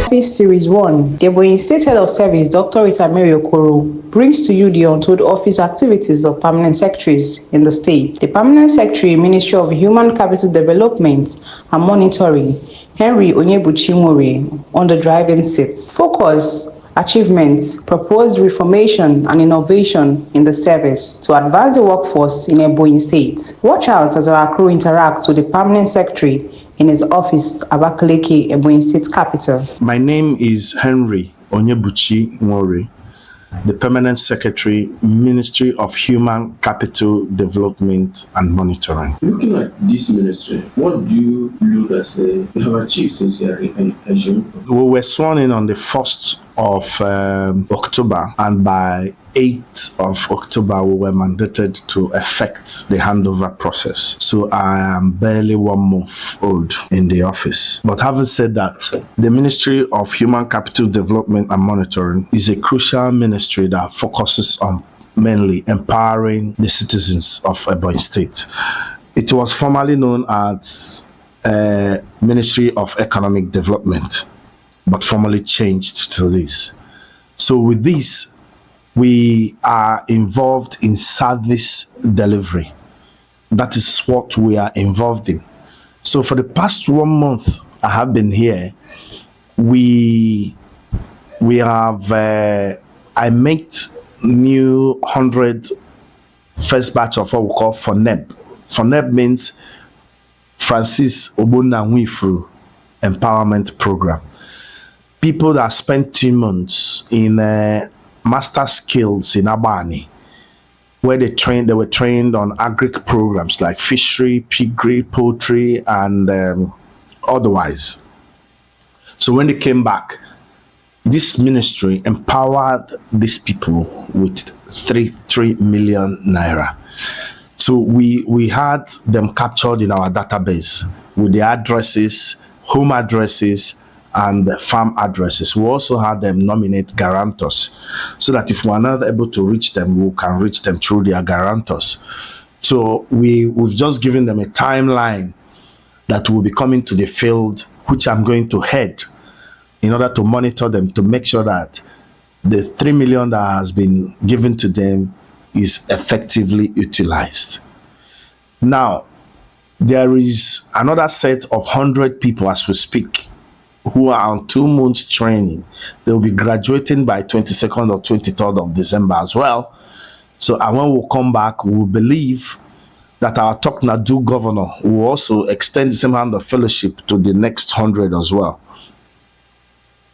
Office Series 1, the Ebonyi State Head of Service, Dr. Rita-Mary Okoro, brings to you the Untold Office activities of permanent secretaries in the state. The Permanent Secretary, Ministry of Human Capital Development and Monitoring, Henry Onyebuchi on the driving seat. Focus: achievements, proposed reformation and innovation in the service to advance the workforce in Ebonyi State. Watch out as our crew interacts with the Permanent Secretary in his office, Abakaliki, Ebonyi State capital. My name is Henry Onyebuchi, the Permanent Secretary, Ministry of Human Capital Development and Monitoring. Looking at this ministry, what do you look as you have achieved since you are in Asian? We were sworn in on the 1st of October, and by 8th of October, we were mandated to effect the handover process. So I am barely 1 month old in the office. But having said that, the Ministry of Human Capital Development and Monitoring is a crucial ministry that focuses on mainly empowering the citizens of Ebonyi State. It was formerly known as Ministry of Economic Development, but formally changed to this. So with this, we are involved in service delivery. That is what we are involved in. So for the past 1 month I have been here, we have I met new 100 first batch of what we call FONEB. FONEB means Francis Obona Nwifuru Empowerment Program. People that spent 2 months in master skills in Abani, where they were trained on agric programs like fishery, piggery, poultry, and otherwise. So when they came back, this ministry empowered these people with 3 million naira. So we had them captured in our database with the addresses, home addresses, and the farm addresses. We also had them nominate guarantors so that if we're not able to reach them, we can reach them through their guarantors. So we've just given them a timeline that will be coming to the field, which I'm going to head in order to monitor them, to make sure that the 3 million that has been given to them is effectively utilized. Now, there is another set of 100 people as we speak who are on 2 months training. They will be graduating by 22nd or 23rd of December as well. So, and when we come back, we believe that our Toknadu governor will also extend the same hand of fellowship to the next 100 as well.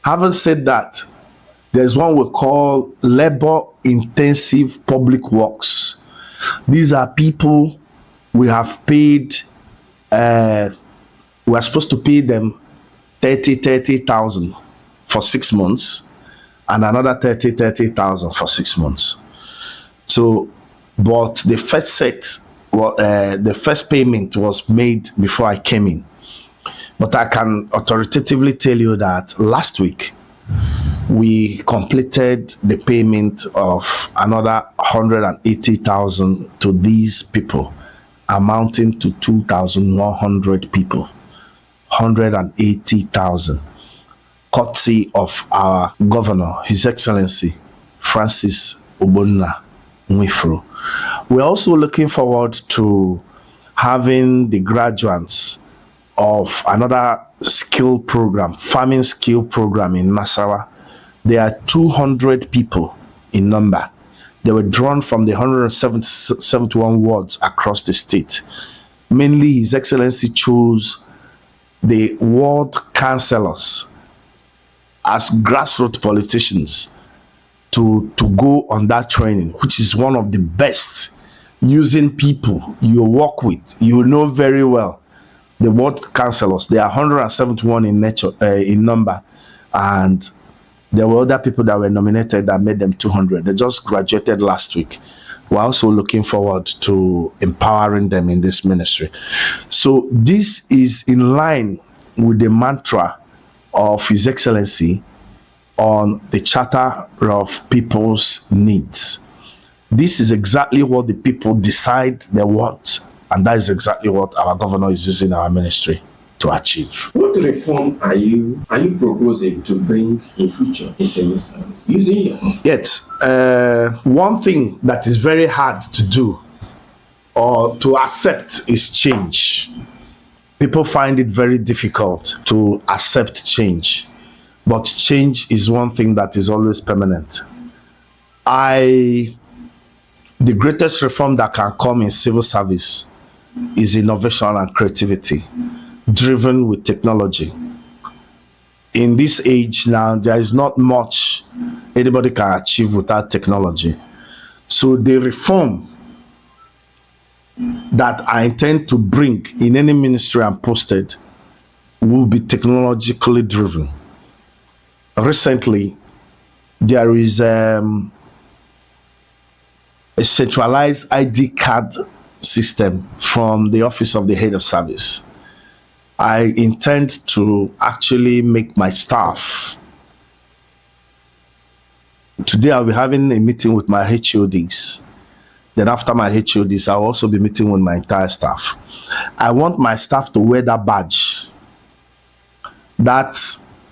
Having said that, there's one we call labor-intensive public works. These are people we have paid, we are supposed to pay them 30,000 for 6 months and another 30,000 for 6 months. So, but the first set, the first payment was made before I came in. But I can authoritatively tell you that last week we completed the payment of another 180,000 to these people, amounting to 2,100 people. 180,000, courtesy of our governor, His Excellency Francis Obona Nwifuru. We're also looking forward to having the graduates of another skill program, farming skill program in Nasarawa. There are 200 people in number. They were drawn from the 171 wards across the state. Mainly, His Excellency chose the ward councillors as grassroots politicians to go on that training, which is one of the best, using people you work with, you know very well. The ward councillors, they are 171 in number, and there were other people that were nominated that made them 200. They just graduated last week. We're also looking forward to empowering them in this ministry. So this is in line with the mantra of His Excellency on the Charter of People's Needs. This is exactly what the people decide they want, and that is exactly what our governor is using our ministry to achieve. What reform are you proposing to bring in future in civil service using your office? Yes, one thing that is very hard to do or to accept is change. People find it very difficult to accept change, but change is one thing that is always permanent. The greatest reform that can come in civil service is innovation and creativity, driven with technology. In this age now, there is not much anybody can achieve without technology. So the reform that I intend to bring in any ministry I'm posted will be technologically driven. Recently, there is a centralized ID card system from the Office of the Head of Service. I intend to actually make my staff. Today I'll be having a meeting with my HODs. Then after my HODs, I'll also be meeting with my entire staff. I want my staff to wear that badge, that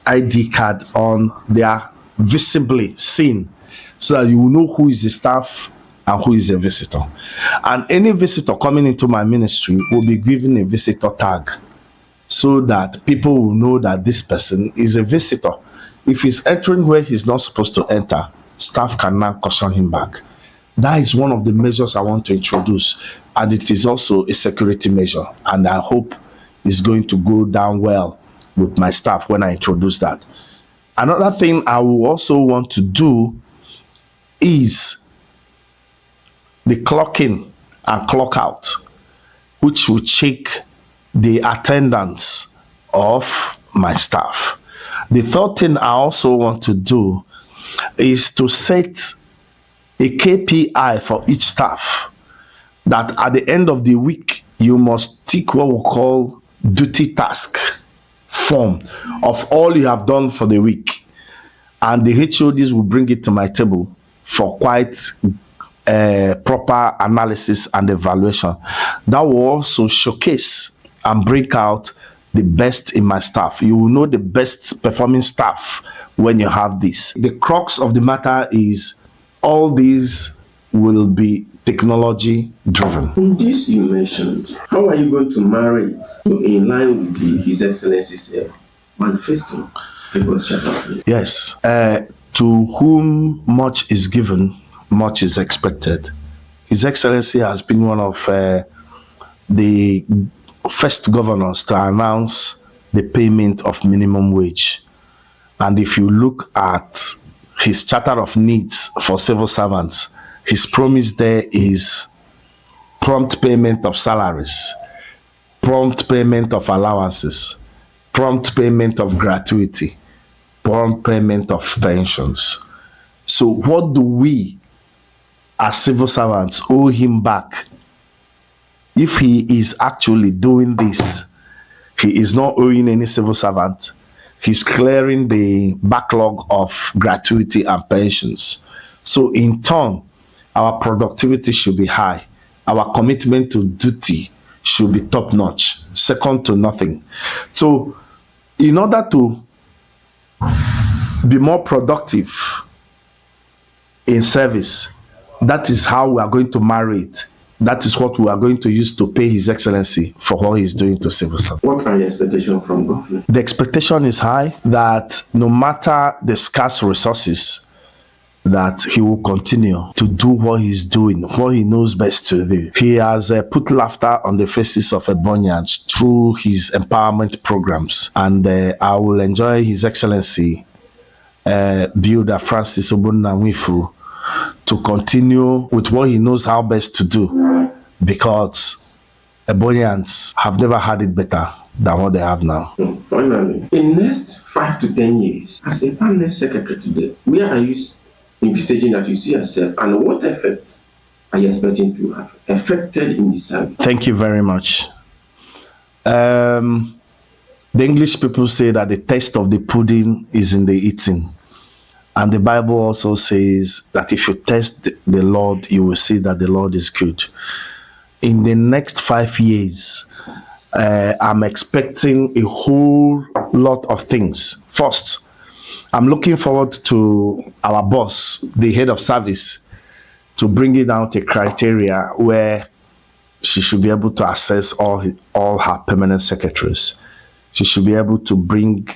ID card on their visibly seen, so that you will know who is the staff and who is a visitor. And any visitor coming into my ministry will be given a visitor tag, so that people will know that this person is a visitor. If he's entering where he's not supposed to enter, staff can now caution him back. That is one of the measures I want to introduce, and it is also a security measure, and I hope it's going to go down well with my staff when I introduce that. Another thing I will also want to do is the clock in and clock out, which will check the attendance of my staff. The third thing I also want to do is to set a KPI for each staff, that at the end of the week, you must tick what we call duty task form of all you have done for the week. And the HODs will bring it to my table for quite proper analysis and evaluation. That will also showcase and bring out the best in my staff. You will know the best performing staff when you have this. The crux of the matter is all these will be technology driven. In this you mentioned, how are you going to marry it in line with His Excellency's manifesto? Yes, to whom much is given, much is expected. His Excellency has been one of the first governors to announce the payment of minimum wage. And if you look at his charter of needs for civil servants, his promise there is prompt payment of salaries, prompt payment of allowances, prompt payment of gratuity, prompt payment of pensions. So what do we as civil servants owe him back? If he is actually doing this, he is not owing any civil servant. He's clearing the backlog of gratuity and pensions. So in turn, our productivity should be high. Our commitment to duty should be top notch, second to nothing. So in order to be more productive in service, that is how we are going to marry it. That is what we are going to use to pay His Excellency for what he's doing to civil service. What are your expectations from government? The expectation is high that no matter the scarce resources, that he will continue to do what he's doing, what he knows best to do. He has put laughter on the faces of Ebonians through his empowerment programs. And I will enjoy His Excellency, Builder Francis Obunna to continue with what he knows how best to do, because Ebonians have never had it better than what they have now. Finally, in the next 5 to 10 years, as a permanent secretary today, where are you envisaging that you see yourself, and what effect are you expecting to have affected in the service? Thank you very much. The English people say that the taste of the pudding is in the eating. And the Bible also says that if you test the Lord, you will see that the Lord is good. In the next 5 years, I'm expecting a whole lot of things. First, I'm looking forward to our boss, the head of service, to bringing out a criteria where she should be able to assess all her permanent secretaries. She should be able to bring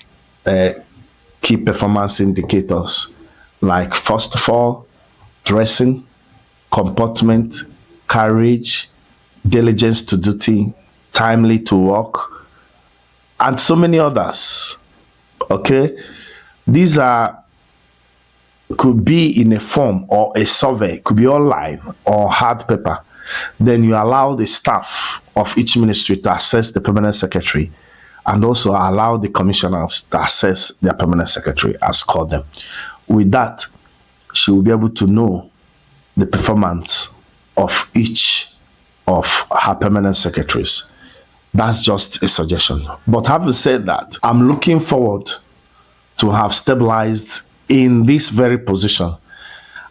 key performance indicators like, first of all, dressing, comportment, courage, diligence to duty, timely to work, and so many others. Okay, these could be in a form or a survey, could be online or hard paper. Then you allow the staff of each ministry to assess the permanent secretary, and also allow the commissioners to assess their permanent secretary, as called them. With that, she will be able to know the performance of each of her permanent secretaries. That's just a suggestion. But having said that, I'm looking forward to have stabilized in this very position,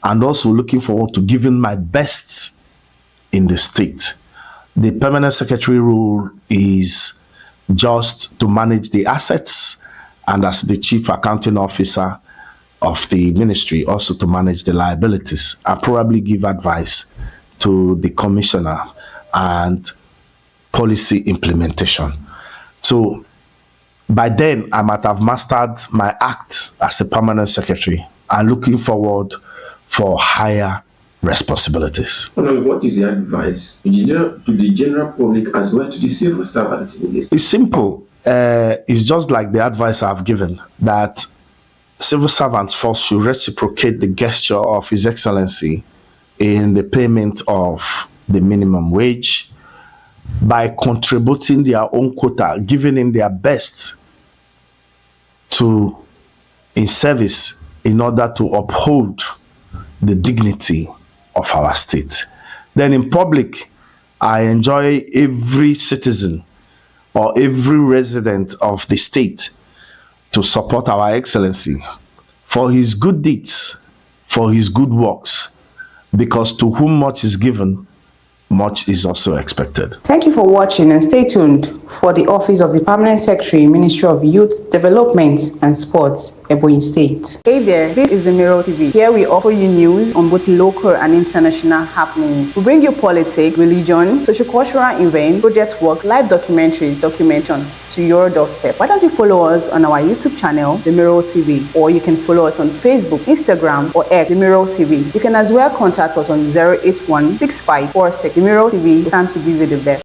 and also looking forward to giving my best in the state. The permanent secretary role is just to manage the assets, and as the chief accounting officer of the ministry, also to manage the liabilities and probably give advice to the commissioner and policy implementation. So by then, I might have mastered my act as a permanent secretary and looking forward for higher responsibilities. What is the advice to the general public as well to the civil servant in this? It's simple. It's just like the advice I've given, that civil servants first should reciprocate the gesture of His Excellency in the payment of the minimum wage by contributing their own quota, giving in their best in service in order to uphold the dignity of our state. Then in public, I enjoy every citizen or every resident of the state to support our Excellency for his good deeds, for his good works, because to whom much is given, much is also expected. Thank you for watching, and stay tuned for the Office of the Permanent Secretary, Ministry of Youth Development and Sports, Ebonyi State. Hey there, this is the Mirror TV. Here we offer you news on both local and international happenings. We bring you politics, religion, socio-cultural events, project work, live documentaries, documentation to your doorstep. Why don't you follow us on our YouTube channel, The Mirror TV, or you can follow us on Facebook, Instagram, or X, The Mirror TV. You can as well contact us on 081 6546. The Mirror TV, time to give you the best.